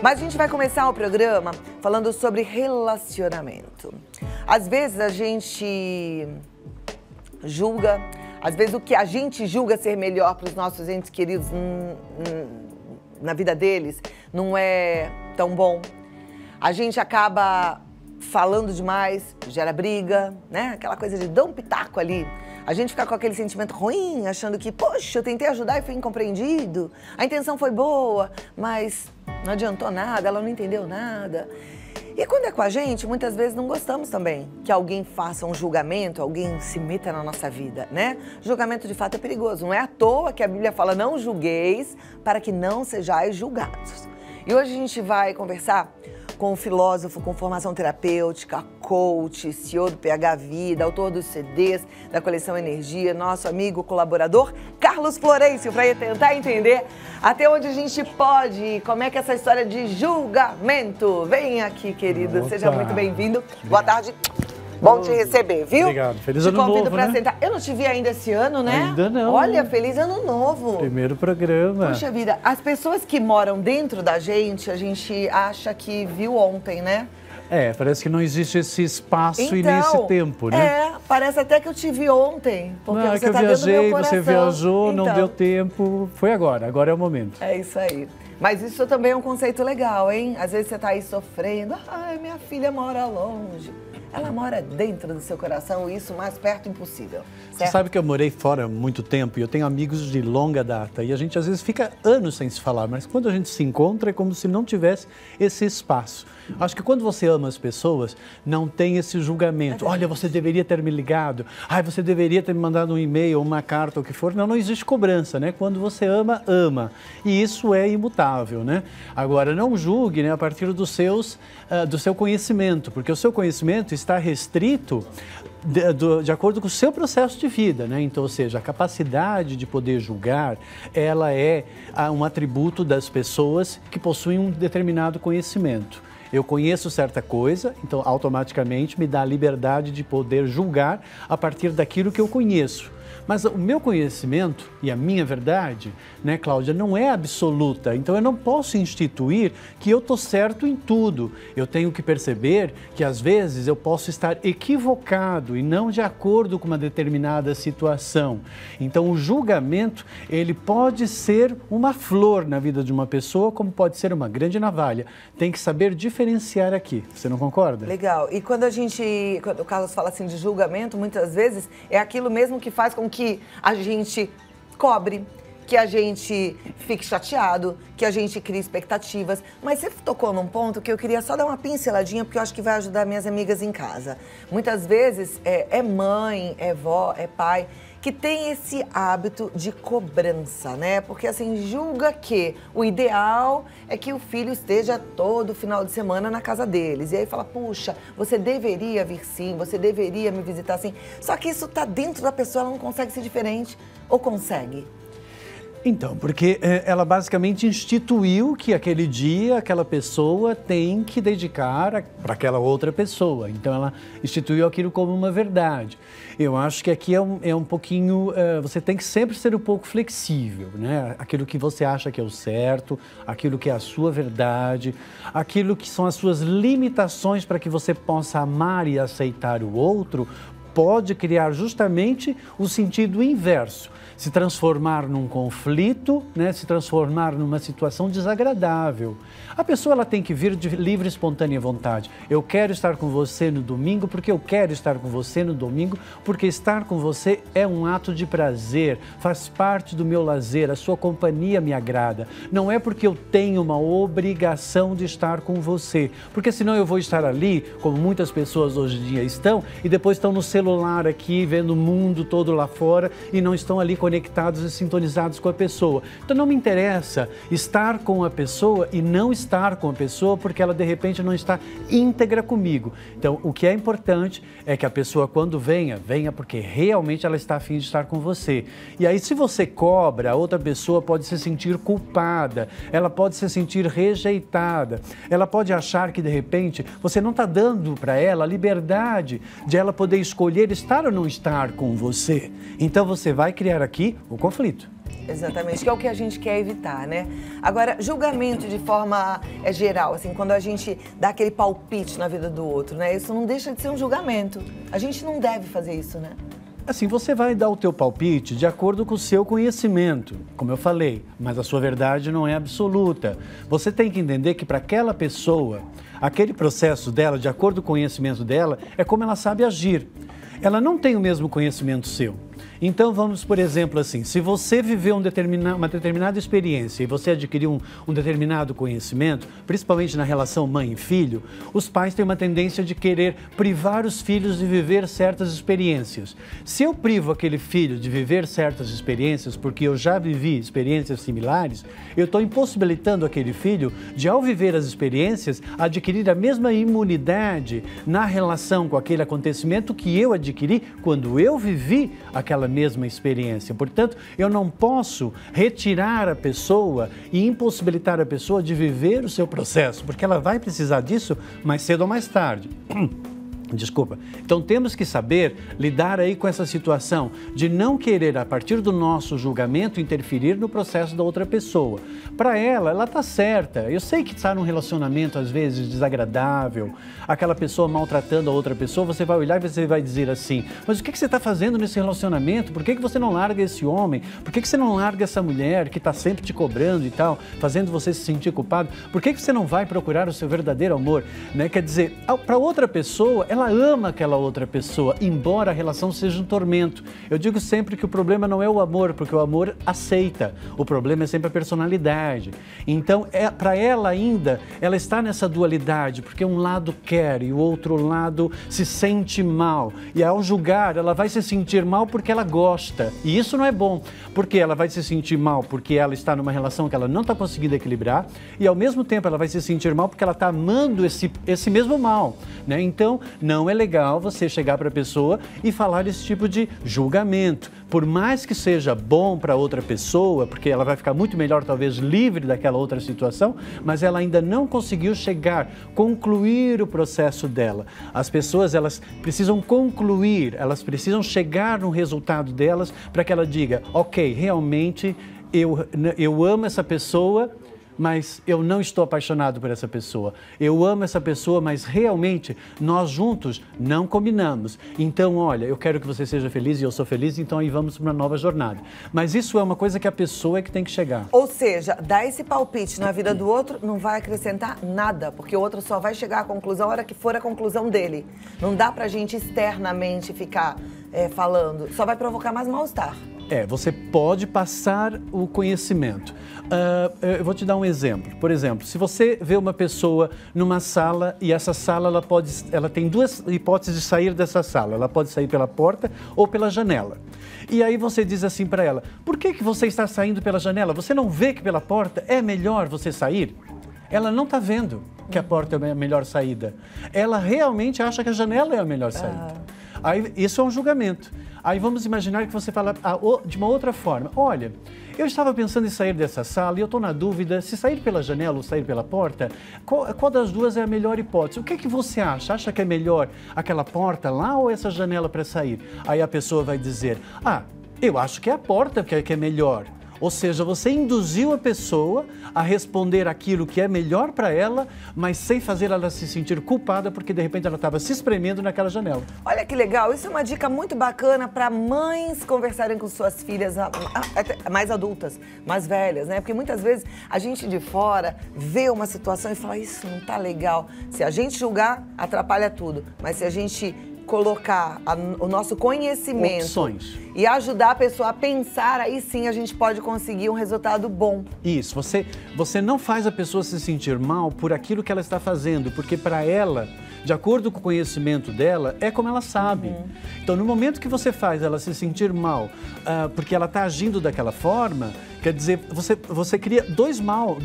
Mas a gente vai começar o programa falando sobre relacionamento. Às vezes a gente julga, às vezes o que a gente julga ser melhor para os nossos entes queridos na vida deles não é tão bom. A gente acaba falando demais, gera briga, né? Aquela coisa de dar um pitaco ali. A gente fica com aquele sentimento ruim, achando que, poxa, eu tentei ajudar e fui incompreendido. A intenção foi boa, mas não adiantou nada, ela não entendeu nada. E quando é com a gente, muitas vezes não gostamos também que alguém faça um julgamento, alguém se meta na nossa vida, né? Julgamento de fato é perigoso. Não é à toa que a Bíblia fala, não julgueis para que não sejais julgados. E hoje a gente vai conversar com um filósofo com formação terapêutica, coach, CEO do PH Vida, autor dos CDs da coleção Energia, nosso amigo colaborador, Carlos Florencio, para tentar entender até onde a gente pode ir, como é que é essa história de julgamento. Vem aqui, querido, Opa. Seja muito bem-vindo. Boa tarde. Bom te receber, viu? Obrigado. Feliz ano novo, Te convido para né? sentar. Eu não te vi ainda esse ano, né? Ainda não. Olha, feliz ano novo. Primeiro programa. Poxa vida, as pessoas que moram dentro da gente, a gente acha que viu ontem, né? É, parece que não existe esse espaço e nem Então, esse tempo, né? É, parece até que eu te vi ontem, porque Não, é você que eu tá dentro do meu viajei, coração. você viajou, não Então, deu tempo. Foi agora é o momento. É isso aí. Mas isso também é um conceito legal, hein? Às vezes você tá aí sofrendo, ai, minha filha mora longe. Ela mora dentro do seu coração, e isso o mais perto impossível. Você Certo? sabe que eu morei fora há muito tempo e eu tenho amigos de longa data. E a gente às vezes fica anos sem se falar, mas quando a gente se encontra é como se não tivesse esse espaço. Acho que quando você ama as pessoas, não tem esse julgamento. Olha, você deveria ter me ligado. Ai, você deveria ter me mandado um e-mail, uma carta, o que for. Não, não existe cobrança, né? Quando você ama, ama. E isso é imutável, né? Agora, não julgue, né, a partir do seu conhecimento, porque o seu conhecimento está restrito de acordo com o seu processo de vida, né? Então, ou seja, a capacidade de poder julgar, ela é um atributo das pessoas que possuem um determinado conhecimento. Eu conheço certa coisa, então automaticamente me dá a liberdade de poder julgar a partir daquilo que eu conheço. Mas o meu conhecimento e a minha verdade, né, Cláudia, não é absoluta. Então eu não posso instituir que eu estou certo em tudo. Eu tenho que perceber que às vezes eu posso estar equivocado e não de acordo com uma determinada situação. Então o julgamento, ele pode ser uma flor na vida de uma pessoa, como pode ser uma grande navalha. Tem que saber diferenciar aqui. Você não concorda? Legal. E quando o Carlos fala assim de julgamento, muitas vezes é aquilo mesmo que faz com que a gente cobre, que a gente fique chateado, que a gente crie expectativas. Mas você tocou num ponto que eu queria só dar uma pinceladinha, porque eu acho que vai ajudar minhas amigas em casa. Muitas vezes é mãe, é vó, é pai que tem esse hábito de cobrança, né? Porque assim, julga que o ideal é que o filho esteja todo final de semana na casa deles. E aí fala, puxa, você deveria vir sim, você deveria me visitar sim. Só que isso tá dentro da pessoa, ela não consegue ser diferente. Ou consegue? Então, porque ela basicamente instituiu que aquele dia, aquela pessoa tem que dedicar para aquela outra pessoa. Então, ela instituiu aquilo como uma verdade. Eu acho que aqui é um pouquinho... você tem que sempre ser um pouco flexível, né? Aquilo que você acha que é o certo, aquilo que é a sua verdade, aquilo que são as suas limitações para que você possa amar e aceitar o outro, pode criar justamente o sentido inverso. Se transformar num conflito, né? Se transformar numa situação desagradável. A pessoa ela tem que vir de livre e espontânea vontade. Eu quero estar com você no domingo porque eu quero estar com você no domingo, porque estar com você é um ato de prazer, faz parte do meu lazer, a sua companhia me agrada. Não é porque eu tenho uma obrigação de estar com você, porque senão eu vou estar ali, como muitas pessoas hoje em dia estão, e depois estão no celular aqui, vendo o mundo todo lá fora e não estão ali conectados e sintonizados com a pessoa. Então não me interessa estar com a pessoa e não estar com a pessoa porque ela de repente não está íntegra comigo. Então o que é importante é que a pessoa quando venha porque realmente ela está a fim de estar com você. E aí se você cobra, a outra pessoa pode se sentir culpada, ela pode se sentir rejeitada, ela pode achar que de repente você não está dando para ela a liberdade de ela poder escolher estar ou não estar com você. Então você vai criar aqui o conflito. Exatamente, que é o que a gente quer evitar, né? Agora, julgamento de forma geral, assim, quando a gente dá aquele palpite na vida do outro, né? Isso não deixa de ser um julgamento. A gente não deve fazer isso, né? Assim, você vai dar o teu palpite de acordo com o seu conhecimento, como eu falei, mas a sua verdade não é absoluta. Você tem que entender que para aquela pessoa, aquele processo dela, de acordo com o conhecimento dela, é como ela sabe agir. Ela não tem o mesmo conhecimento seu. Então vamos, por exemplo, assim, se você viveu uma determinada experiência e você adquiriu um determinado conhecimento, principalmente na relação mãe e filho, os pais têm uma tendência de querer privar os filhos de viver certas experiências. Se eu privo aquele filho de viver certas experiências, porque eu já vivi experiências similares, eu estou impossibilitando aquele filho de, ao viver as experiências, adquirir a mesma imunidade na relação com aquele acontecimento que eu adquiri quando eu vivi aquela mesma experiência. Portanto, eu não posso retirar a pessoa e impossibilitar a pessoa de viver o seu processo, porque ela vai precisar disso mais cedo ou mais tarde. Desculpa. Então temos que saber lidar aí com essa situação de não querer, a partir do nosso julgamento, interferir no processo da outra pessoa. Para ela está certa. Eu sei que está num relacionamento, às vezes, desagradável, aquela pessoa maltratando a outra pessoa, você vai olhar e você vai dizer assim, mas o que você está fazendo nesse relacionamento? Por que você não larga esse homem? Por que você não larga essa mulher que está sempre te cobrando e tal, fazendo você se sentir culpado? Por que você não vai procurar o seu verdadeiro amor? Né? Quer dizer, para outra pessoa, ela ama aquela outra pessoa, embora a relação seja um tormento. Eu digo sempre que o problema não é o amor, porque o amor aceita. O problema é sempre a personalidade. Então, para ela ainda, ela está nessa dualidade, porque um lado quer e o outro lado se sente mal. E ao julgar, ela vai se sentir mal porque ela gosta. E isso não é bom, porque ela vai se sentir mal porque ela está numa relação que ela não está conseguindo equilibrar e, ao mesmo tempo, ela vai se sentir mal porque ela está amando esse mesmo mal, né? Então, não é legal você chegar para a pessoa e falar esse tipo de julgamento. Por mais que seja bom para outra pessoa, porque ela vai ficar muito melhor, talvez, livre daquela outra situação, mas ela ainda não conseguiu concluir o processo dela. As pessoas, elas precisam concluir, elas precisam chegar no resultado delas para que ela diga, ok, realmente eu amo essa pessoa, mas eu não estou apaixonado por essa pessoa. Eu amo essa pessoa, mas realmente nós juntos não combinamos. Então, olha, eu quero que você seja feliz e eu sou feliz, então aí vamos para uma nova jornada. Mas isso é uma coisa que a pessoa é que tem que chegar. Ou seja, dar esse palpite na vida do outro não vai acrescentar nada, porque o outro só vai chegar à conclusão a hora que for a conclusão dele. Não dá pra gente externamente ficar falando, só vai provocar mais mal-estar. Você pode passar o conhecimento. Eu vou te dar um exemplo. Por exemplo, se você vê uma pessoa numa sala e essa sala ela tem duas hipóteses de sair dessa sala. Ela pode sair pela porta ou pela janela. E aí você diz assim para ela, por que você está saindo pela janela? Você não vê que pela porta é melhor você sair? Ela não está vendo que a porta é a melhor saída. Ela realmente acha que a janela é a melhor saída. Aí, isso é um julgamento. Aí vamos imaginar que você fala de uma outra forma. Olha, eu estava pensando em sair dessa sala e eu estou na dúvida se sair pela janela ou sair pela porta, qual das duas é a melhor hipótese? O que você acha? Acha que é melhor aquela porta lá ou essa janela para sair? Aí a pessoa vai dizer, eu acho que é a porta que é melhor. Ou seja, você induziu a pessoa a responder aquilo que é melhor para ela, mas sem fazer ela se sentir culpada, porque de repente ela estava se espremendo naquela janela. Olha que legal, isso é uma dica muito bacana para mães conversarem com suas filhas mais adultas, mais velhas, né? Porque muitas vezes a gente de fora vê uma situação e fala, isso não tá legal. Se a gente julgar, atrapalha tudo. Mas se a gente colocar o nosso conhecimento opções e ajudar a pessoa a pensar, aí sim a gente pode conseguir um resultado bom. Isso, você não faz a pessoa se sentir mal por aquilo que ela está fazendo, porque para ela, de acordo com o conhecimento dela, é como ela sabe. Então, no momento que você faz ela se sentir mal, porque ela está agindo daquela forma, quer dizer, você cria dois males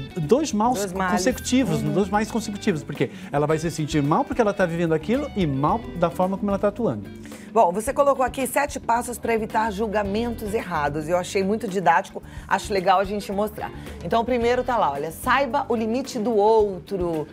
consecutivos, dois males consecutivos, porque ela vai se sentir mal porque ela está vivendo aquilo e mal da forma como ela está atuando. Bom, você colocou aqui 7 passos para evitar julgamentos errados. Eu achei muito didático, acho legal a gente mostrar. Então, o primeiro tá lá, olha, saiba o limite do outro.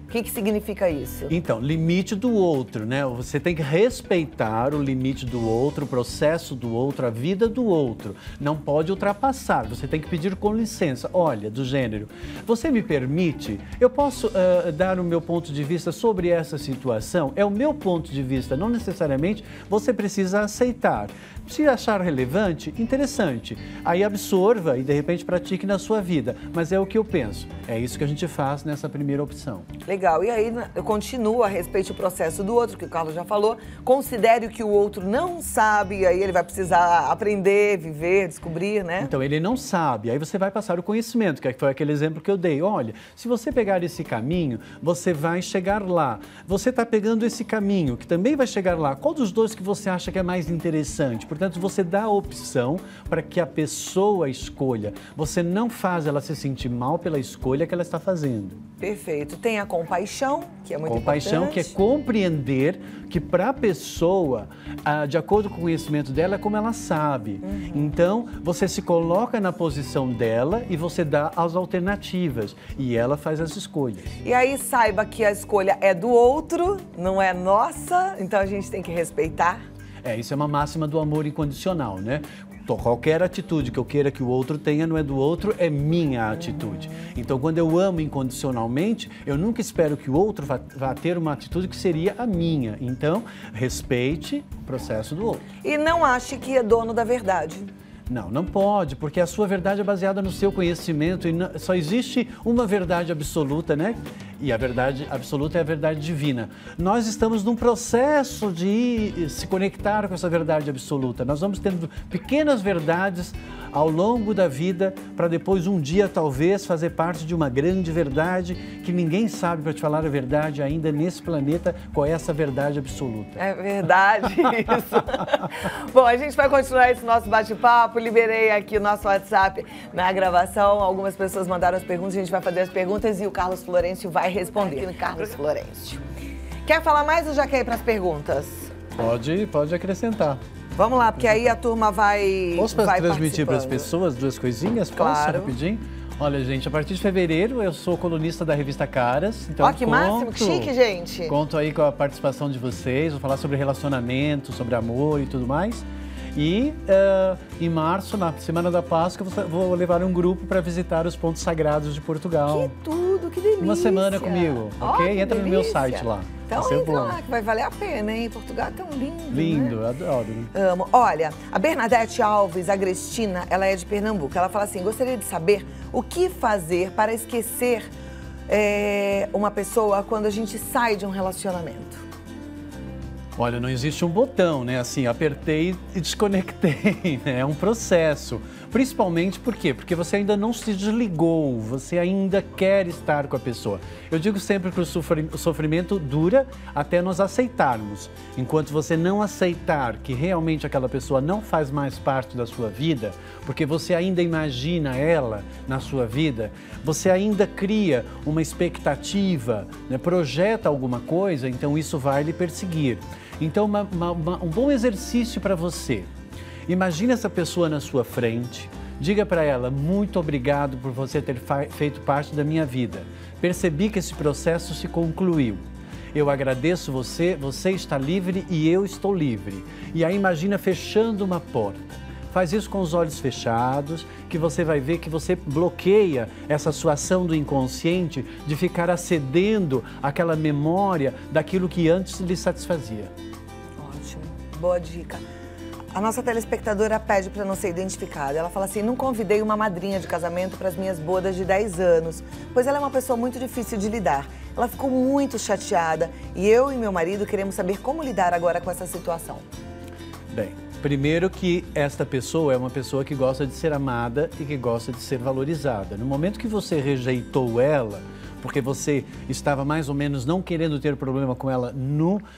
O que significa isso? Então, limite do outro, né? Você tem que respeitar o limite do outro, o processo do outro, a vida do outro. Não pode ultrapassar, você tem que pedir com licença. Olha, do gênero, você me permite? Eu posso dar o meu ponto de vista sobre essa situação? É o meu ponto de vista, não necessariamente você precisa aceitar. Se achar relevante, interessante. Aí absorva e de repente pratique na sua vida. Mas é o que eu penso. É isso que a gente faz nessa primeira opção. Legal. E aí eu continuo a respeito o processo do outro, que o Carlos já falou. Considere o que o outro não sabe, aí ele vai precisar aprender, viver, descobrir, né? Então, ele não sabe. Aí você vai passar o conhecimento, que foi aquele exemplo que eu dei. Olha, se você pegar esse caminho, você vai chegar lá. Você está pegando esse caminho, que também vai chegar lá. Qual dos dois que você acha que é mais interessante? Portanto, você dá a opção para que a pessoa escolha. Você não faz ela se sentir mal pela escolha que ela está fazendo. Perfeito. Tem a compaixão, que é muito compaixão, importante. Que é compreender que para a pessoa, de acordo com o conhecimento dela, é como ela sabe. Então, você se coloca na posição dela e você dá as alternativas. E ela faz as escolhas. E aí, saiba que a escolha é do outro, não é nossa, então a gente tem que respeitar. Isso é uma máxima do amor incondicional, né? Qualquer atitude que eu queira que o outro tenha não é do outro, é minha atitude. Então, quando eu amo incondicionalmente, eu nunca espero que o outro vá ter uma atitude que seria a minha. Então, respeite o processo do outro. E não ache que é dono da verdade. Não, não pode, porque a sua verdade é baseada no seu conhecimento e só existe uma verdade absoluta, né? E a verdade absoluta é a verdade divina. Nós estamos num processo de se conectar com essa verdade absoluta. Nós vamos tendo pequenas verdades ao longo da vida para depois um dia talvez fazer parte de uma grande verdade que ninguém sabe, para te falar a verdade, ainda nesse planeta qual é essa verdade absoluta. É verdade isso. Bom, a gente vai continuar esse nosso bate-papo. Liberei aqui o nosso WhatsApp na gravação. Algumas pessoas mandaram as perguntas, a gente vai fazer as perguntas e o Carlos Florencio vai responder. Carlos Florencio. Quer falar mais ou já quer ir para as perguntas? Pode acrescentar. Vamos lá, porque aí a turma vai transmitir para as pessoas duas coisinhas? Claro. Posso, rapidinho? Olha, gente, a partir de fevereiro eu sou colunista da revista Caras. Então que máximo, que chique, gente. Conto aí com a participação de vocês, vou falar sobre relacionamento, sobre amor e tudo mais. E em março, na Semana da Páscoa, vou levar um grupo para visitar os pontos sagrados de Portugal. Que tudo, que delícia. Uma semana comigo, ok? Entra no meu site lá. Então entra lá, que vai valer a pena, hein? Portugal é tão lindo, lindo, né? Adoro. Amo. Olha, a Bernadette Alves Agrestina, ela é de Pernambuco. Ela fala assim, gostaria de saber o que fazer para esquecer uma pessoa quando a gente sai de um relacionamento. Olha, não existe um botão, né? Assim, apertei e desconectei, né? É um processo. Principalmente por quê? Porque você ainda não se desligou, você ainda quer estar com a pessoa. Eu digo sempre que o sofrimento dura até nós aceitarmos. Enquanto você não aceitar que realmente aquela pessoa não faz mais parte da sua vida, porque você ainda imagina ela na sua vida, você ainda cria uma expectativa, né? Projeta alguma coisa, então isso vai lhe perseguir. Então, um bom exercício para você. Imagine essa pessoa na sua frente, diga para ela, muito obrigado por você ter feito parte da minha vida. Percebi que esse processo se concluiu. Eu agradeço você, você está livre e eu estou livre. E aí imagina fechando uma porta. Faz isso com os olhos fechados, que você vai ver que você bloqueia essa sua ação do inconsciente de ficar acedendo àquela memória daquilo que antes lhe satisfazia. Ótimo, boa dica. A nossa telespectadora pede para não ser identificada. Ela fala assim, não convidei uma madrinha de casamento para as minhas bodas de 10 anos, pois ela é uma pessoa muito difícil de lidar. Ela ficou muito chateada e eu e meu marido queremos saber como lidar agora com essa situação. Bem, primeiro que esta pessoa é uma pessoa que gosta de ser amada e que gosta de ser valorizada. No momento que você rejeitou ela, porque você estava mais ou menos não querendo ter problema com ela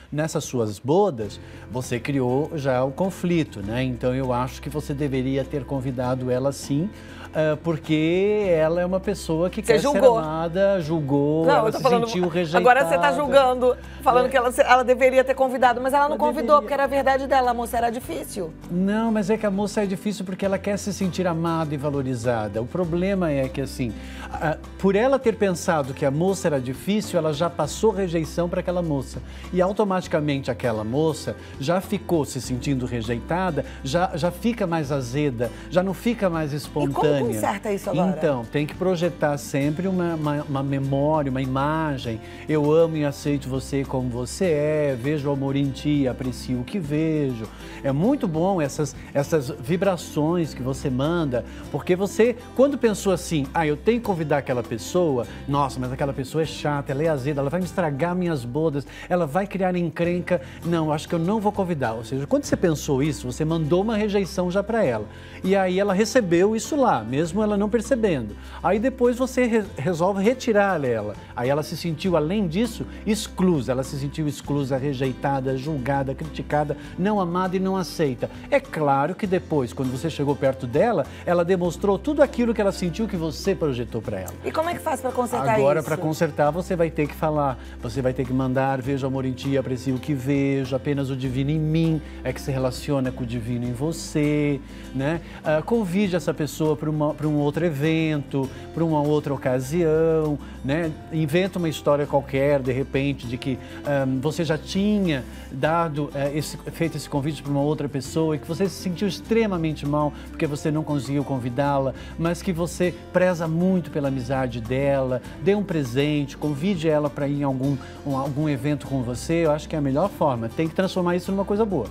nessas suas bodas, você criou já o conflito, né? Então eu acho que você deveria ter convidado ela sim porque ela é uma pessoa que quer ser amada, julgou, não, ela se sentiu rejeitada. Agora você está julgando, falando que ela deveria ter convidado, mas ela não convidou, porque era a verdade dela, a moça era difícil. Não, mas é que a moça é difícil porque ela quer se sentir amada e valorizada. O problema é que, assim, por ela ter pensado que a moça era difícil, ela já passou rejeição para aquela moça. E automaticamente aquela moça já ficou se sentindo rejeitada, já fica mais azeda, já não fica mais espontânea. E como conserta isso agora? Então, tem que projetar sempre uma memória, uma imagem. Eu amo e aceito você como você é, vejo o amor em ti, aprecio o que vejo. É muito bom essas vibrações que você manda, porque você, quando pensou assim, eu tenho que convidar aquela pessoa, nossa, mas aquela pessoa é chata, ela é azeda, ela vai me estragar minhas bodas, ela vai criar encrenca, não, acho que eu não vou convidar. Ou seja, quando você pensou isso, você mandou uma rejeição já para ela. E aí ela recebeu isso lá, mesmo ela não percebendo. Aí depois você resolve retirar ela. Aí ela se sentiu, além disso, exclusa. Ela se sentiu exclusa, rejeitada, julgada, criticada, não amada e não aceita. É claro que depois, quando você chegou perto dela, ela demonstrou tudo aquilo que ela sentiu que você projetou para ela. E como é que faz para consertar isso? Agora, para consertar, você vai ter que falar, você vai ter que mandar, vejo amor em ti, aprecio o que vejo, apenas o divino em mim é que se relaciona com o divino em você, né? Convide essa pessoa para um outro evento, para uma outra ocasião, né? Inventa uma história qualquer, de repente, de que você já tinha feito esse convite para uma outra pessoa e que você se sentiu extremamente mal porque você não conseguiu convidá-la, mas que você preza muito pela amizade dela, dê um presente, convide ela para ir em algum evento com você. Eu acho que é a melhor forma. Tem que transformar isso numa coisa boa.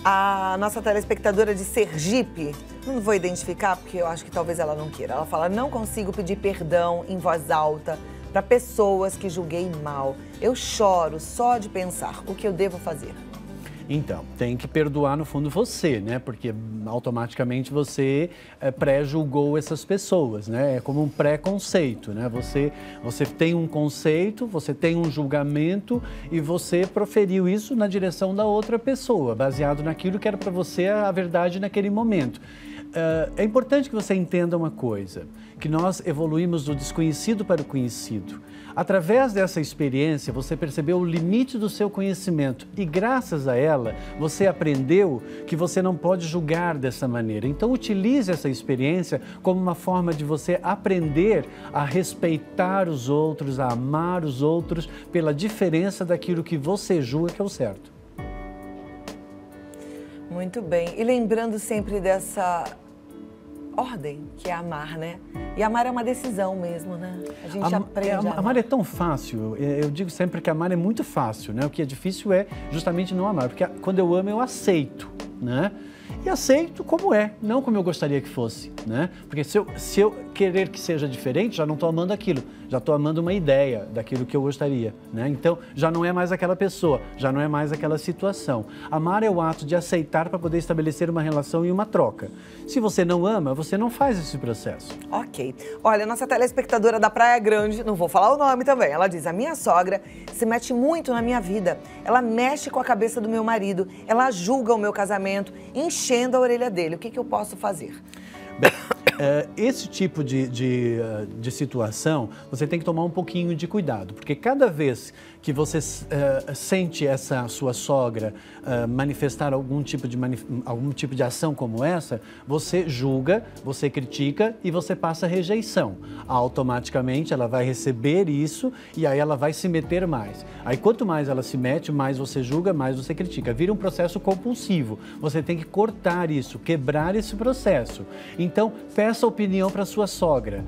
A nossa telespectadora de Sergipe, não vou identificar porque eu acho que talvez ela não queira. Ela fala, não consigo pedir perdão em voz alta para pessoas que julguei mal. Eu choro só de pensar o que eu devo fazer. Então, tem que perdoar no fundo você, né? Porque automaticamente você pré-julgou essas pessoas, né? É como um preconceito, né? Você tem um conceito, você tem um julgamento e você proferiu isso na direção da outra pessoa, baseado naquilo que era para você a verdade naquele momento. É importante que você entenda uma coisa, que nós evoluímos do desconhecido para o conhecido. Através dessa experiência, você percebeu o limite do seu conhecimento e, graças a ela, você aprendeu que você não pode julgar dessa maneira. Então, utilize essa experiência como uma forma de você aprender a respeitar os outros, a amar os outros pela diferença daquilo que você julga que é o certo. Muito bem. E lembrando sempre dessa ordem, que é amar, né? E amar é uma decisão mesmo, né? A gente aprende a amar. Amar é tão fácil. Eu digo sempre que amar é muito fácil, né? O que é difícil é justamente não amar. Porque quando eu amo, eu aceito, né? E aceito como é, não como eu gostaria que fosse, né? Porque se eu querer que seja diferente, já não estou amando aquilo, já estou amando uma ideia daquilo que eu gostaria, né? Então, já não é mais aquela pessoa, já não é mais aquela situação. Amar é o ato de aceitar para poder estabelecer uma relação e uma troca. Se você não ama, você não faz esse processo. Ok. Olha, nossa telespectadora da Praia Grande, não vou falar o nome também, ela diz, a minha sogra se mete muito na minha vida, ela mexe com a cabeça do meu marido, ela julga o meu casamento, enchendo a orelha dele. O que eu posso fazer? Bem, esse tipo de situação, você tem que tomar um pouquinho de cuidado, porque cada vez que você sente essa sua sogra manifestar algum tipo de ação como essa, você julga, você critica e você passa rejeição. Automaticamente ela vai receber isso e aí ela vai se meter mais. Aí quanto mais ela se mete, mais você julga, mais você critica. Vira um processo compulsivo. Você tem que cortar isso, quebrar esse processo. Então, peça opinião para sua sogra.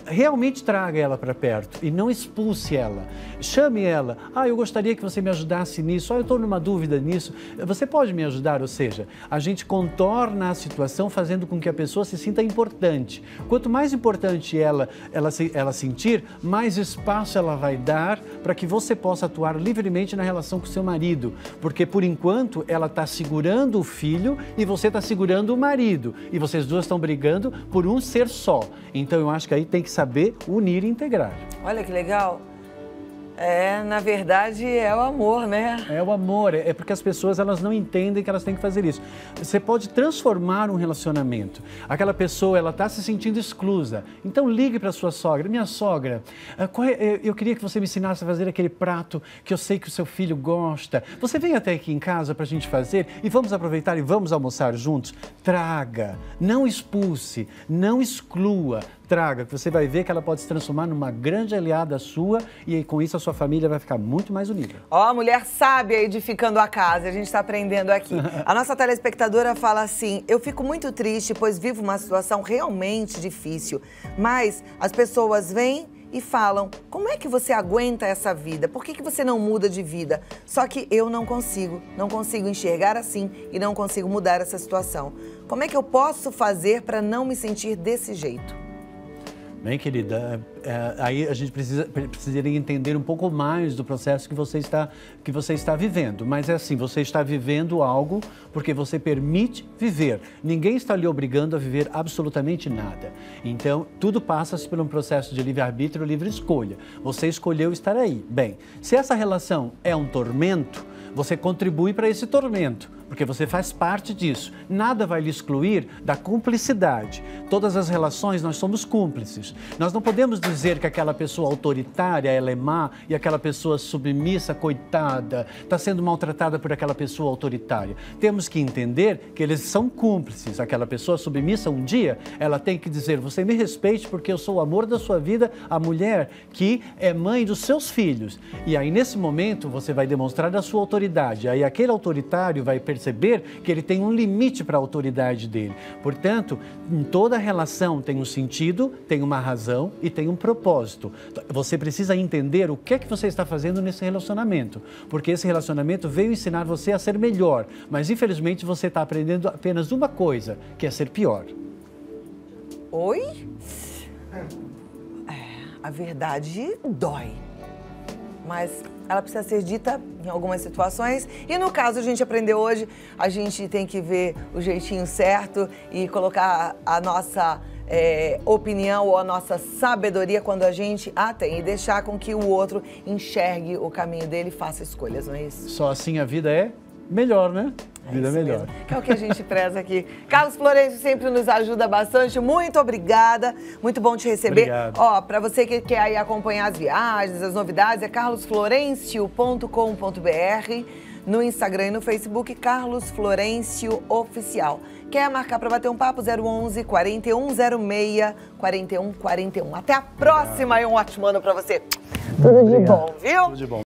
Realmente traga ela para perto e não expulse ela. Chame ela. Eu gostaria que você me ajudasse nisso. Eu estou numa dúvida nisso. Você pode me ajudar? Ou seja, a gente contorna a situação fazendo com que a pessoa se sinta importante. Quanto mais importante ela sentir, mais espaço ela vai dar para que você possa atuar livremente na relação com seu marido. Porque, por enquanto, ela está segurando o filho e você está segurando o marido. E vocês duas estão brigando por um ser só. Então, eu acho que aí tem que saber unir e integrar. Olha que legal. Na verdade é o amor, né? É o amor, é porque as pessoas elas não entendem que elas têm que fazer isso. Você pode transformar um relacionamento. Aquela pessoa, ela está se sentindo exclusa. Então ligue para sua sogra. Minha sogra, eu queria que você me ensinasse a fazer aquele prato que eu sei que o seu filho gosta. Você vem até aqui em casa para a gente fazer e vamos aproveitar e vamos almoçar juntos? Traga, não expulse, não exclua. Traga, que você vai ver que ela pode se transformar numa grande aliada sua e com isso a sua família vai ficar muito mais unida. Ó, mulher sábia edificando a casa, a gente está aprendendo aqui. A nossa telespectadora fala assim: eu fico muito triste, pois vivo uma situação realmente difícil, mas as pessoas vêm e falam, como é que você aguenta essa vida? Por que você não muda de vida? Só que eu não consigo enxergar assim e não consigo mudar essa situação. Como é que eu posso fazer para não me sentir desse jeito? Bem, querida, aí a gente precisaria entender um pouco mais do processo que você está vivendo. Mas é assim, você está vivendo algo porque você permite viver. Ninguém está lhe obrigando a viver absolutamente nada. Então, tudo passa-se por um processo de livre-arbítrio, livre escolha. Você escolheu estar aí. Bem, se essa relação é um tormento, você contribui para esse tormento, porque você faz parte disso. Nada vai lhe excluir da cumplicidade. Todas as relações nós somos cúmplices. Nós não podemos dizer que aquela pessoa autoritária, ela é má, e aquela pessoa submissa, coitada, está sendo maltratada por aquela pessoa autoritária. Temos que entender que eles são cúmplices. Aquela pessoa submissa, um dia, ela tem que dizer, você me respeite porque eu sou o amor da sua vida, a mulher que é mãe dos seus filhos. E aí, nesse momento, você vai demonstrar a sua autoridade. Aí aquele autoritário vai perceber que ele tem um limite para a autoridade dele. Portanto, em toda relação tem um sentido, tem uma razão e tem um propósito. Você precisa entender o que é que você está fazendo nesse relacionamento, porque esse relacionamento veio ensinar você a ser melhor, mas infelizmente você está aprendendo apenas uma coisa, que é ser pior. Oi? A verdade dói, mas ela precisa ser dita em algumas situações. E no caso, a gente aprendeu hoje, a gente tem que ver o jeitinho certo e colocar a nossa opinião ou a nossa sabedoria quando a gente a tem. E deixar com que o outro enxergue o caminho dele e faça escolhas, não é isso? Só assim a vida é melhor, né? Vida melhor. Mesmo. Que é o que a gente preza aqui. Carlos Florencio sempre nos ajuda bastante. Muito obrigada. Muito bom te receber. Obrigado. Ó, para você que quer aí acompanhar as viagens, as novidades, é carlosflorencio.com.br. No Instagram e no Facebook, Carlos Florencio Oficial. Quer marcar para bater um papo? 011 4106 4141. Até a próxima e um ótimo ano para você. Tudo de bom, viu? Tudo de bom.